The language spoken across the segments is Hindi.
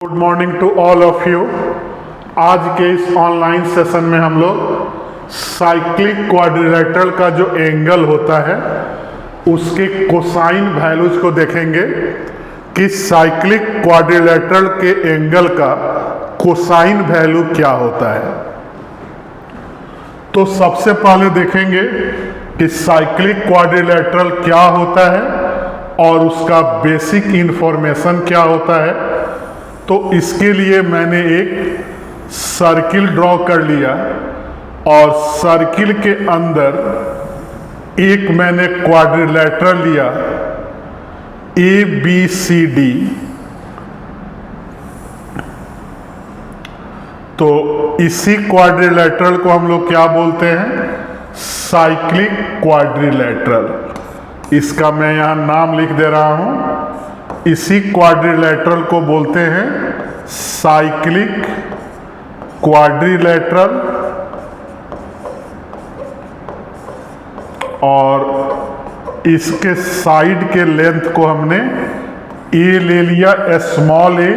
Good morning to all of you. आज के इस ऑनलाइन सेशन में हम लोग साइक्लिक क्वाड्रिलेटरल का जो एंगल होता है उसके कोसाइन वैल्यूज को देखेंगे कि साइक्लिक क्वाड्रिलेटरल के एंगल का कोसाइन वैल्यू क्या होता है। तो सबसे पहले देखेंगे कि साइक्लिक क्वाड्रिलेटरल क्या होता है और उसका बेसिक इंफॉर्मेशन क्या होता है। तो इसके लिए मैंने एक सर्किल ड्रॉ कर लिया और सर्किल के अंदर एक मैंने क्वाड्रिलेटरल लिया ABCD। तो इसी क्वाड्रिलेटरल को हम लोग क्या बोलते हैं? Cyclic quadrilateral. इसका मैं यहाँ नाम लिख दे रहा हूँ। इसी क्वाड्रिलेटरल को बोलते हैं साइक्लिक क्वाड्रिलेटरल। और इसके साइड के लेंथ को हमने A ले लिया, स्मॉल a,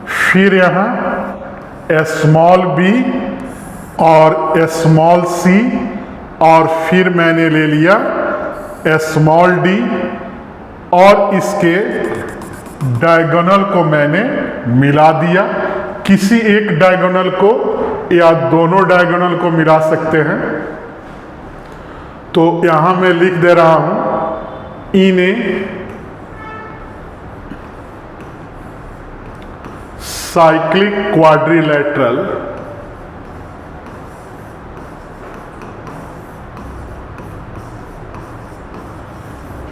फिर यहाँ स्मॉल b और स्मॉल c, और फिर मैंने ले लिया स्मॉल d, और इसके डायगोनल को मैंने मिला दिया। किसी एक डायगोनल को या दोनों डायगोनल को मिला सकते हैं। तो यहां मैं लिख दे रहा हूं इन ए साइक्लिक क्वाड्रिलेटरल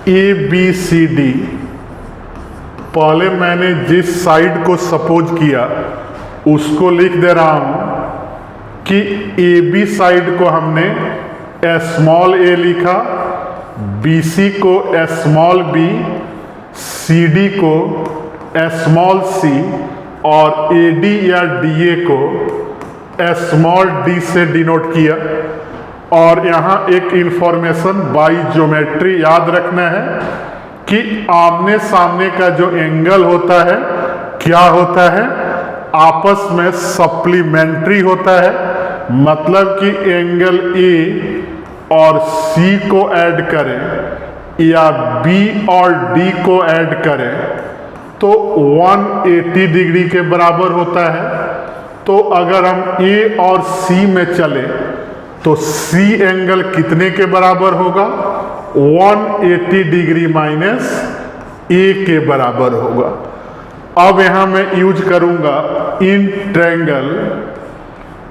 ABCD। पहले मैंने जिस साइड को सपोज किया उसको लिख दे रहा हूं कि AB साइड को हमने स्मॉल a लिखा, BC को स्मॉल b, CD को स्मॉल c, और AD या DA को स्मॉल d से डिनोट किया। और यहाँ एक इंफॉर्मेशन बाई ज्योमेट्री याद रखना है कि आमने सामने का जो एंगल होता है क्या होता है? आपस में सप्लीमेंट्री होता है। मतलब कि एंगल A और C को ऐड करें या B और D को ऐड करें तो 180 डिग्री के बराबर होता है। तो अगर हम A और C में चले तो C एंगल कितने के बराबर होगा? 180 डिग्री माइनस A के बराबर होगा। अब यहां मैं यूज करूंगा इन ट्रायंगल।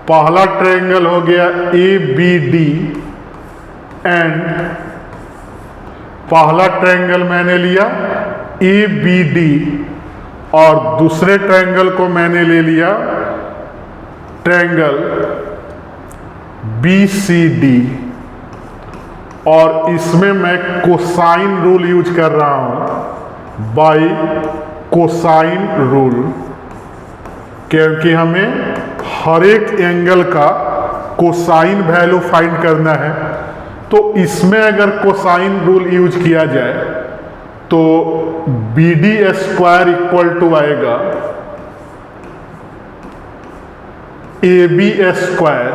पहला ट्रायंगल हो गया ABD एंड पहला ट्रायंगल मैंने लिया ABD और दूसरे ट्रायंगल को मैंने ले लिया ट्रायंगल BCD। और इसमें मैं कोसाइन रूल यूज कर रहा हूं, बाय कोसाइन रूल, क्योंकि हमें हर एक एंगल का कोसाइन वैल्यू फाइंड करना है। तो इसमें अगर कोसाइन रूल यूज किया जाए तो BD स्क्वायर इक्वल टू आएगा AB square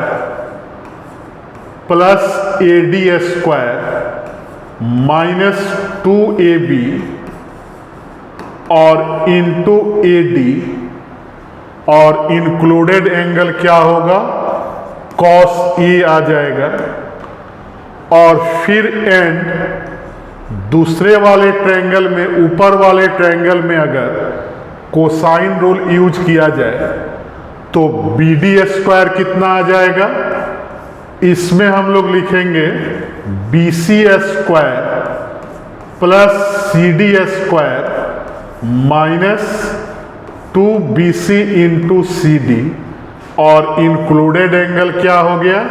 plus AD square minus 2AB और इंटू AD, और इंक्लूडेड एंगल क्या होगा? cos A आ जाएगा। और फिर एंड दूसरे वाले ट्रायंगल में, ऊपर वाले ट्रायंगल में अगर कोसाइन रूल यूज किया जाए तो BD स्क्वायर कितना आ जाएगा? इसमें हम लोग लिखेंगे BC square plus CD square minus 2BC into CD, और इंक्लूडेड एंगल क्या हो गया?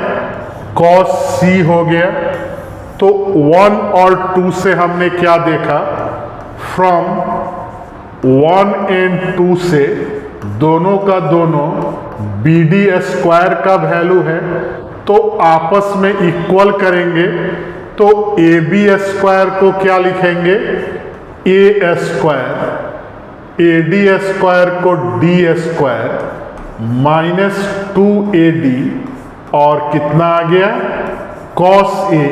cos C हो गया। तो 1 और 2 से हमने क्या देखा? फ्रॉम 1 एंड 2 से दोनों का दोनों BD स्क्वायर का वैल्यू है, तो आपस में इक्वल करेंगे तो AB स्क्वायर को क्या लिखेंगे? A स्क्वायर AD स्क्वायर को D स्क्वायर माइनस 2AD और कितना आ गया cos A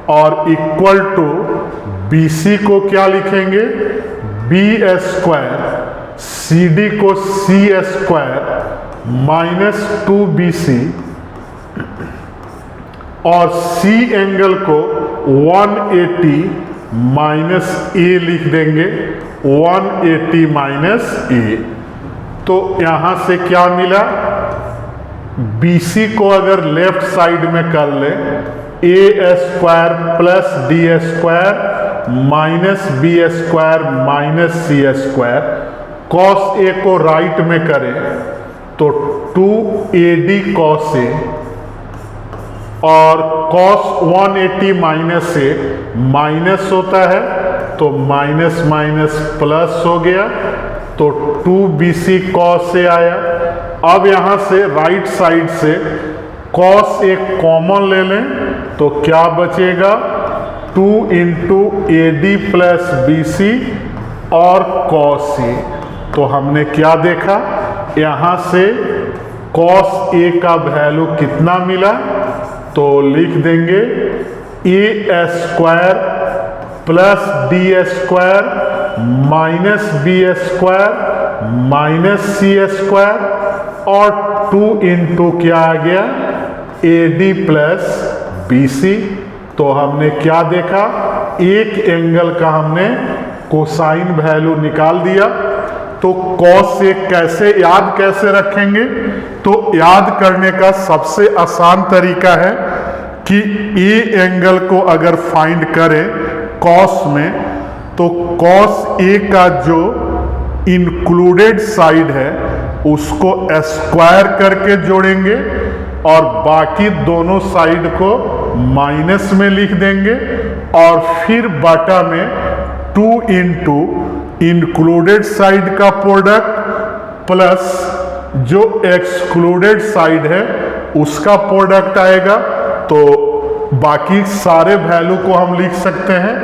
और इक्वल टू BC को क्या लिखेंगे B स्क्वायर, CD को C स्क्वायर माइनस 2BC और C एंगल को 180 माइनस A लिख देंगे, 180 माइनस A। तो यहां से क्या मिला, BC को अगर लेफ्ट साइड में कर ले A square plus D square minus B square minus C square, cos A को राइट में करें तो 2AD cos A और cos 180 माइनस A माइनस होता है तो माइनस माइनस प्लस हो गया, तो 2BC cos A आया। अब यहां से राइट साइड से cos A कॉमन ले लें तो क्या बचेगा 2 इंटू AD प्लस BC और cos A। तो हमने क्या देखा, यहां से cos A का वैल्यू कितना मिला, तो लिख देंगे A square plus D square minus B square minus C square और 2 इंटू क्या आ गया AD प्लस BC। तो हमने क्या देखा, एक एंगल का हमने कोसाइन वैल्यू निकाल दिया। तो cos A कैसे याद कैसे रखेंगे, तो याद करने का सबसे आसान तरीका है कि A एंगल को अगर फाइंड करें cos में, तो cos A का जो इंक्लूडेड साइड है उसको स्क्वायर करके जोड़ेंगे और बाकी दोनों साइड को माइनस में लिख देंगे और फिर बटा में 2 इंटू इंक्लूडेड साइड का प्रोडक्ट प्लस जो एक्सक्लूडेड साइड है उसका प्रोडक्ट आएगा। तो बाकी सारे वैल्यू को हम लिख सकते हैं,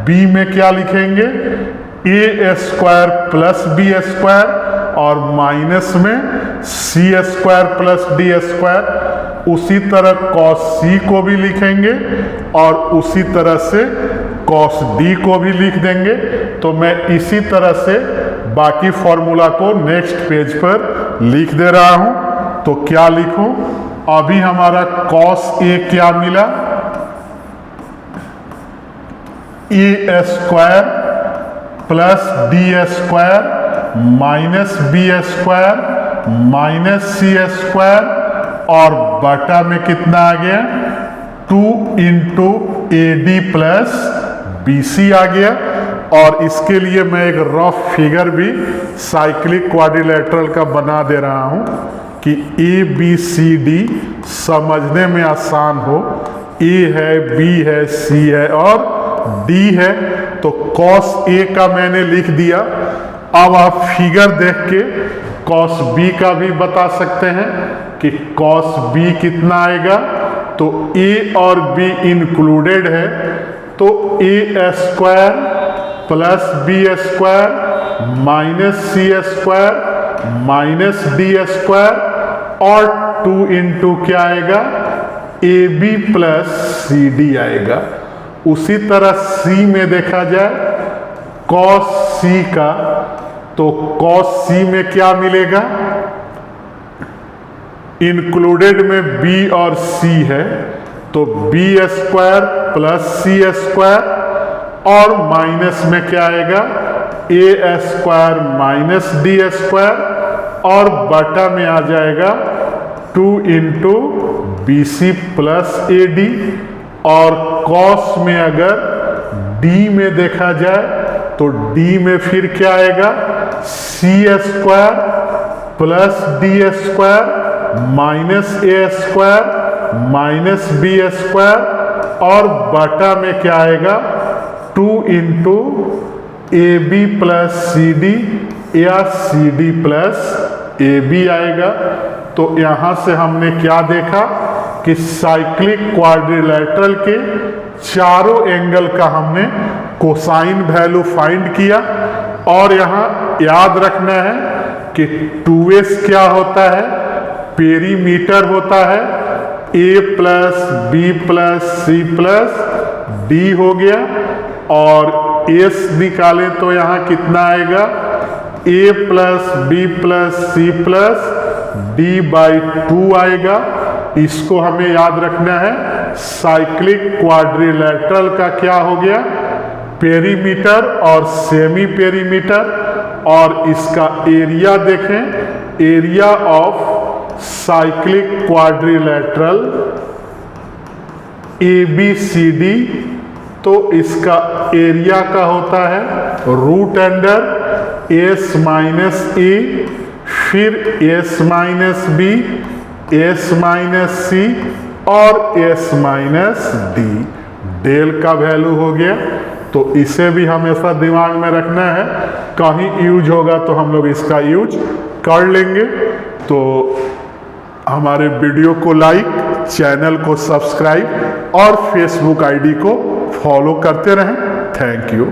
B में क्या लिखेंगे A square plus B square और माइनस में C square plus D square. उसी तरह cos C को भी लिखेंगे और उसी तरह से cos D को भी लिख देंगे। तो मैं इसी तरह से बाकी फॉर्मूला को नेक्स्ट पेज पर लिख दे रहा हूं। तो क्या लिखूं, अभी हमारा cos A क्या मिला, A square plus D square minus B square minus C square और बटा में कितना आ गया 2 इंटू AD प्लस BC आ गया। और इसके लिए मैं एक रफ फिगर भी साइक्लिक क्वाड्रिलेटरल का बना दे रहा हूं कि ABCD समझने में आसान हो। A है, B है, C है और D है। तो cos A का मैंने लिख दिया। अब आप फिगर देख के cos B का भी बता सकते हैं कि cos B कितना आएगा। तो A और B इंक्लूडेड है, तो A square plus B square minus C square minus D square और 2 इंटू क्या आएगा AB प्लस CD आएगा। उसी तरह C में देखा जाए cos C का, तो cos C में क्या मिलेगा, इंक्लूडेड में B और C है तो B square plus C square और माइनस में क्या आएगा A square minus D square और बटा में आ जाएगा 2 इंटू BC प्लस AD। और cos में अगर D में देखा जाए तो D में फिर क्या आएगा C square plus D square minus A square minus B square और बटा में क्या आएगा 2 इंटू AB प्लस CD या CD प्लस AB आएगा। तो यहां से हमने क्या देखा कि साइक्लिक क्वाड्रिलेटरल के चारों एंगल का हमने कोसाइन वैल्यू फाइंड किया। और यहाँ याद रखना है कि 2s क्या होता है, पेरीमीटर होता है, a plus B plus C plus D हो गया, और s निकालें तो यहाँ कितना आएगा, a plus B plus C plus D by 2 आएगा। इसको हमें याद रखना है। साइक्लिक क्वाड्रिलेटरल का क्या हो गया, पेरीमीटर और सेमी पेरीमीटर, और इसका एरिया देखें, area of cyclic quadrilateral ABCD, तो इसका एरिया का होता है root under s minus A, फिर s minus B, s minus C और s माइनस डी। डेल का वैल्यू हो गया, तो इसे भी हमेशा दिमाग में रखना है, कहीं यूज होगा तो हम लोग इसका यूज कर लेंगे। तो हमारे वीडियो को लाइक, चैनल को सब्सक्राइब और फेसबुक आईडी को फॉलो करते रहें। Thank you.